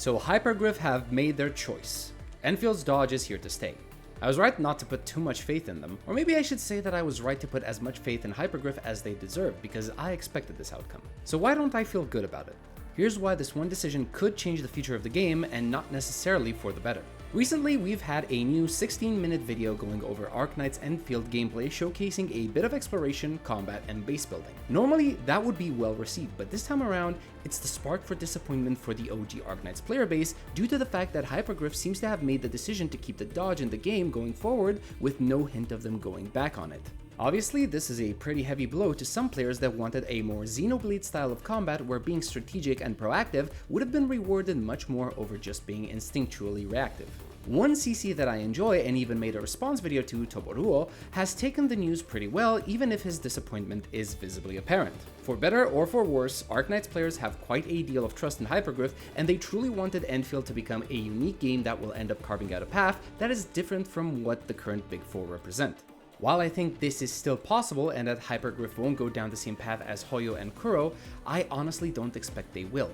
So Hypergryph have made their choice. Enfield's dodge is here to stay. I was right not to put too much faith in them, or maybe I should say that I was right to put as much faith in Hypergryph as they deserved because I expected this outcome. So why don't I feel good about it? Here's why this one decision could change the future of the game and not necessarily for the better. Recently, we've had a new 16-minute video going over Arknights Enfield gameplay showcasing a bit of exploration, combat, and base building. Normally, that would be well received, but this time around, it's the spark for disappointment for the OG Arknights player base due to the fact that Hypergryph seems to have made the decision to keep the dodge in the game going forward with no hint of them going back on it. Obviously, this is a pretty heavy blow to some players that wanted a more Xenoblade style of combat where being strategic and proactive would have been rewarded much more over just being instinctually reactive. One CC that I enjoy and even made a response video to, Toboruo, has taken the news pretty well even if his disappointment is visibly apparent. For better or for worse, Arknights players have quite a deal of trust in Hypergryph and they truly wanted Enfield to become a unique game that will end up carving out a path that is different from what the current Big Four represent. While I think this is still possible and that Hypergryph won't go down the same path as Hoyo and Kuro, I honestly don't expect they will.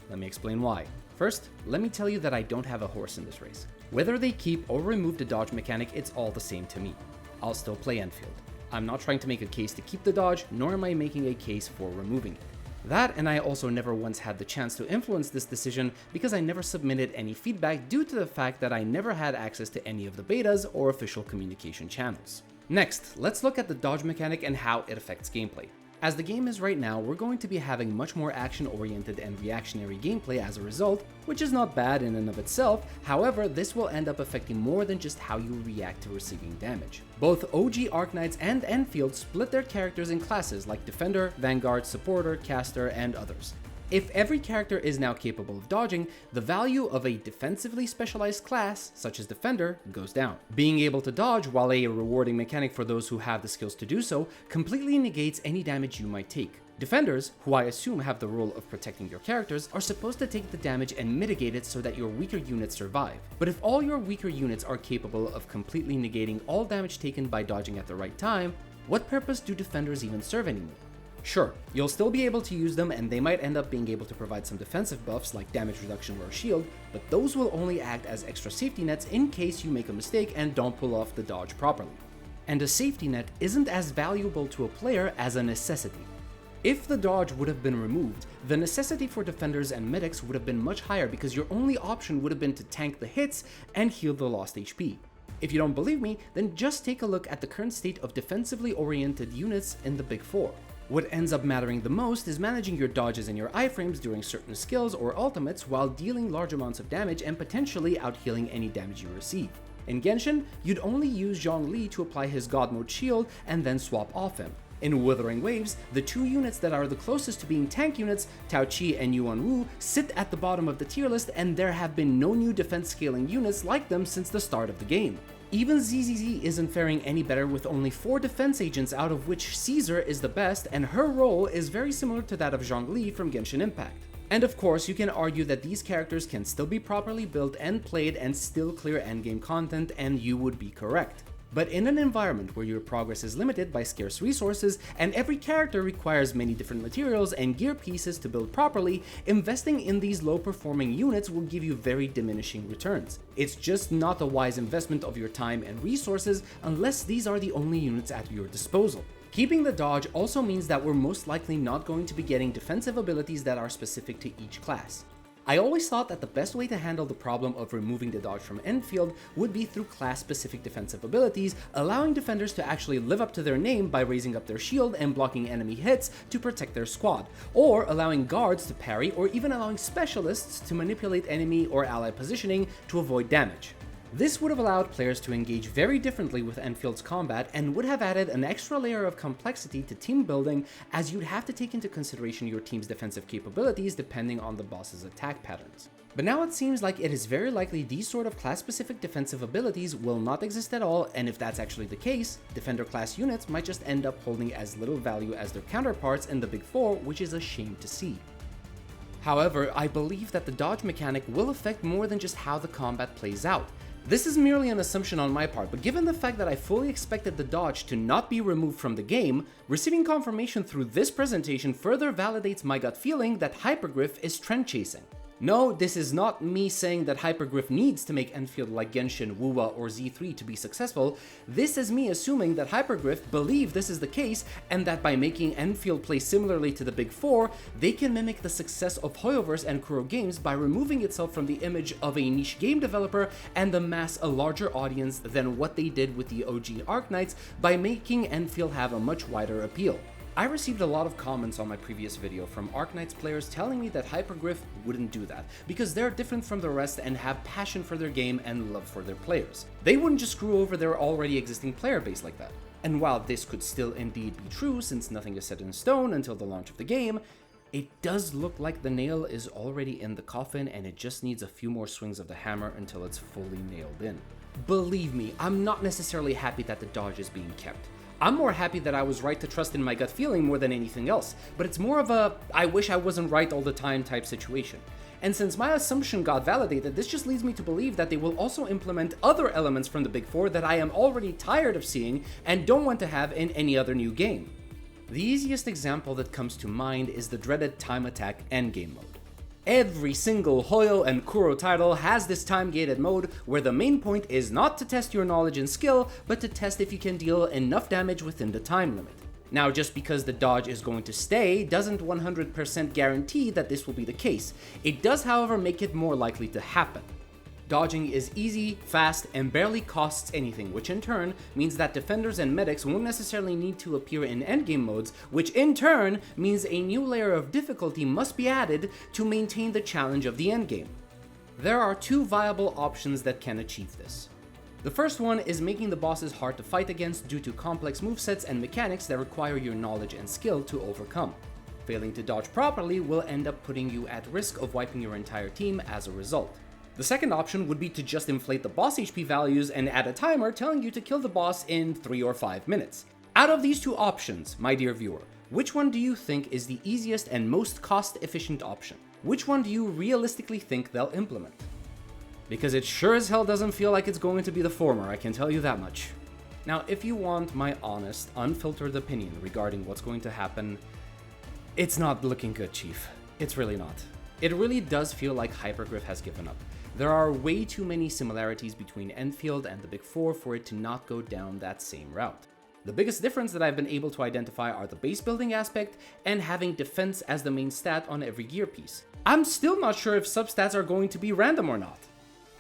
Let me explain why. First, let me tell you that I don't have a horse in this race. Whether they keep or remove the dodge mechanic, it's all the same to me. I'll still play Enfield. I'm not trying to make a case to keep the dodge, nor am I making a case for removing it. That, and I also never once had the chance to influence this decision because I never submitted any feedback due to the fact that I never had access to any of the betas or official communication channels. Next, let's look at the dodge mechanic and how it affects gameplay. As the game is right now, we're going to be having much more action-oriented and reactionary gameplay as a result, which is not bad in and of itself. However, this will end up affecting more than just how you react to receiving damage. Both OG Arknights and Enfield split their characters in classes like Defender, Vanguard, Supporter, Caster, and others. If every character is now capable of dodging, the value of a defensively specialized class, such as Defender, goes down. Being able to dodge, while a rewarding mechanic for those who have the skills to do so, completely negates any damage you might take. Defenders, who I assume have the role of protecting your characters, are supposed to take the damage and mitigate it so that your weaker units survive. But if all your weaker units are capable of completely negating all damage taken by dodging at the right time, what purpose do Defenders even serve anymore? Sure, you'll still be able to use them and they might end up being able to provide some defensive buffs like damage reduction or shield, but those will only act as extra safety nets in case you make a mistake and don't pull off the dodge properly. And a safety net isn't as valuable to a player as a necessity. If the dodge would have been removed, the necessity for defenders and medics would have been much higher because your only option would have been to tank the hits and heal the lost HP. If you don't believe me, then just take a look at the current state of defensively oriented units in the Big Four. What ends up mattering the most is managing your dodges and your iframes during certain skills or ultimates while dealing large amounts of damage and potentially out-healing any damage you receive. In Genshin, you'd only use Zhongli to apply his God Mode shield and then swap off him. In Wuthering Waves, the two units that are the closest to being tank units, Tao Qi and Yuan Wu, sit at the bottom of the tier list and there have been no new defense scaling units like them since the start of the game. Even ZZZ isn't faring any better with only 4 defense agents out of which Caesar is the best and her role is very similar to that of Zhongli from Genshin Impact. And of course, you can argue that these characters can still be properly built and played and still clear endgame content, and you would be correct. But in an environment where your progress is limited by scarce resources and every character requires many different materials and gear pieces to build properly, investing in these low-performing units will give you very diminishing returns. It's just not a wise investment of your time and resources unless these are the only units at your disposal. Keeping the dodge also means that we're most likely not going to be getting defensive abilities that are specific to each class. I always thought that the best way to handle the problem of removing the dodge from Enfield would be through class-specific defensive abilities, allowing defenders to actually live up to their name by raising up their shield and blocking enemy hits to protect their squad, or allowing guards to parry, or even allowing specialists to manipulate enemy or ally positioning to avoid damage. This would have allowed players to engage very differently with Enfield's combat and would have added an extra layer of complexity to team building, as you'd have to take into consideration your team's defensive capabilities depending on the boss's attack patterns. But now it seems like it is very likely these sort of class-specific defensive abilities will not exist at all, and if that's actually the case, defender class units might just end up holding as little value as their counterparts in the Big Four, which is a shame to see. However, I believe that the dodge mechanic will affect more than just how the combat plays out. This is merely an assumption on my part, but given the fact that I fully expected the dodge to not be removed from the game, receiving confirmation through this presentation further validates my gut feeling that Hypergryph is trend chasing. No, this is not me saying that Hypergryph needs to make Enfield like Genshin, WoWa, or Z3 to be successful. This is me assuming that Hypergryph believe this is the case, and that by making Enfield play similarly to the Big Four, they can mimic the success of Hoyoverse and Kuro Games by removing itself from the image of a niche game developer and amass a larger audience than what they did with the OG Arknights by making Enfield have a much wider appeal. I received a lot of comments on my previous video from Arknights players telling me that Hypergryph wouldn't do that, because they're different from the rest and have passion for their game and love for their players. They wouldn't just screw over their already existing player base like that. And while this could still indeed be true, since nothing is set in stone until the launch of the game, it does look like the nail is already in the coffin and it just needs a few more swings of the hammer until it's fully nailed in. Believe me, I'm not necessarily happy that the dodge is being kept. I'm more happy that I was right to trust in my gut feeling more than anything else, but it's more of a I wish I wasn't right all the time type situation. And since my assumption got validated, this just leads me to believe that they will also implement other elements from the Big Four that I am already tired of seeing and don't want to have in any other new game. The easiest example that comes to mind is the dreaded time attack endgame mode. Every single Hoyo and Kuro title has this time-gated mode where the main point is not to test your knowledge and skill, but to test if you can deal enough damage within the time limit. Now, just because the dodge is going to stay doesn't 100% guarantee that this will be the case. It does, however, make it more likely to happen. Dodging is easy, fast, and barely costs anything, which in turn means that defenders and medics won't necessarily need to appear in endgame modes, which in turn means a new layer of difficulty must be added to maintain the challenge of the endgame. There are two viable options that can achieve this. The first one is making the bosses hard to fight against due to complex movesets and mechanics that require your knowledge and skill to overcome. Failing to dodge properly will end up putting you at risk of wiping your entire team as a result. The second option would be to just inflate the boss HP values and add a timer telling you to kill the boss in 3 or 5 minutes. Out of these two options, my dear viewer, which one do you think is the easiest and most cost-efficient option? Which one do you realistically think they'll implement? Because it sure as hell doesn't feel like it's going to be the former, I can tell you that much. Now, if you want my honest, unfiltered opinion regarding what's going to happen, it's not looking good, Chief. It's really not. It really does feel like Hypergryph has given up. There are way too many similarities between Enfield and the Big Four for it to not go down that same route. The biggest difference that I've been able to identify are the base building aspect and having defense as the main stat on every gear piece. I'm still not sure if substats are going to be random or not.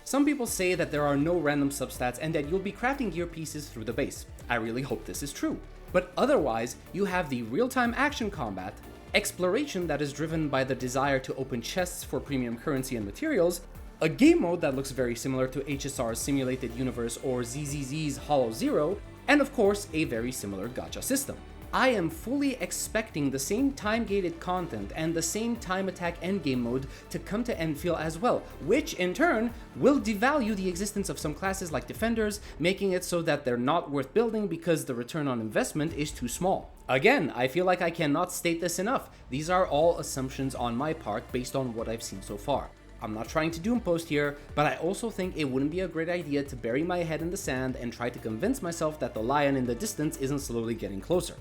Some people say that there are no random substats and that you'll be crafting gear pieces through the base. I really hope this is true. But otherwise, you have the real-time action combat, exploration that is driven by the desire to open chests for premium currency and materials, a game mode that looks very similar to HSR's Simulated Universe or ZZZ's Hollow Zero, and of course, a very similar gacha system. I am fully expecting the same time-gated content and the same time attack endgame mode to come to Enfield as well, which in turn will devalue the existence of some classes like defenders, making it so that they're not worth building because the return on investment is too small. Again, I feel like I cannot state this enough. These are all assumptions on my part based on what I've seen so far. I'm not trying to doom post here, but I also think it wouldn't be a great idea to bury my head in the sand and try to convince myself that the lion in the distance isn't slowly getting closer.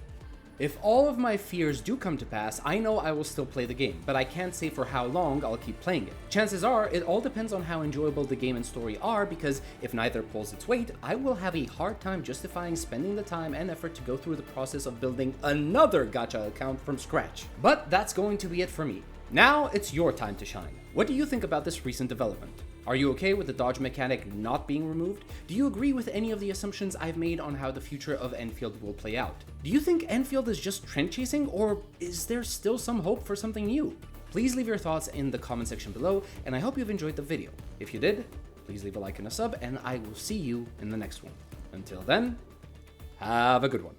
If all of my fears do come to pass, I know I will still play the game, but I can't say for how long I'll keep playing it. Chances are, it all depends on how enjoyable the game and story are, because if neither pulls its weight, I will have a hard time justifying spending the time and effort to go through the process of building another gacha account from scratch. But that's going to be it for me. Now it's your time to shine. What do you think about this recent development? Are you okay with the dodge mechanic not being removed? Do you agree with any of the assumptions I've made on how the future of Enfield will play out? Do you think Enfield is just trend chasing, or is there still some hope for something new? Please leave your thoughts in the comment section below, and I hope you've enjoyed the video. If you did, please leave a like and a sub, and I will see you in the next one. Until then, have a good one.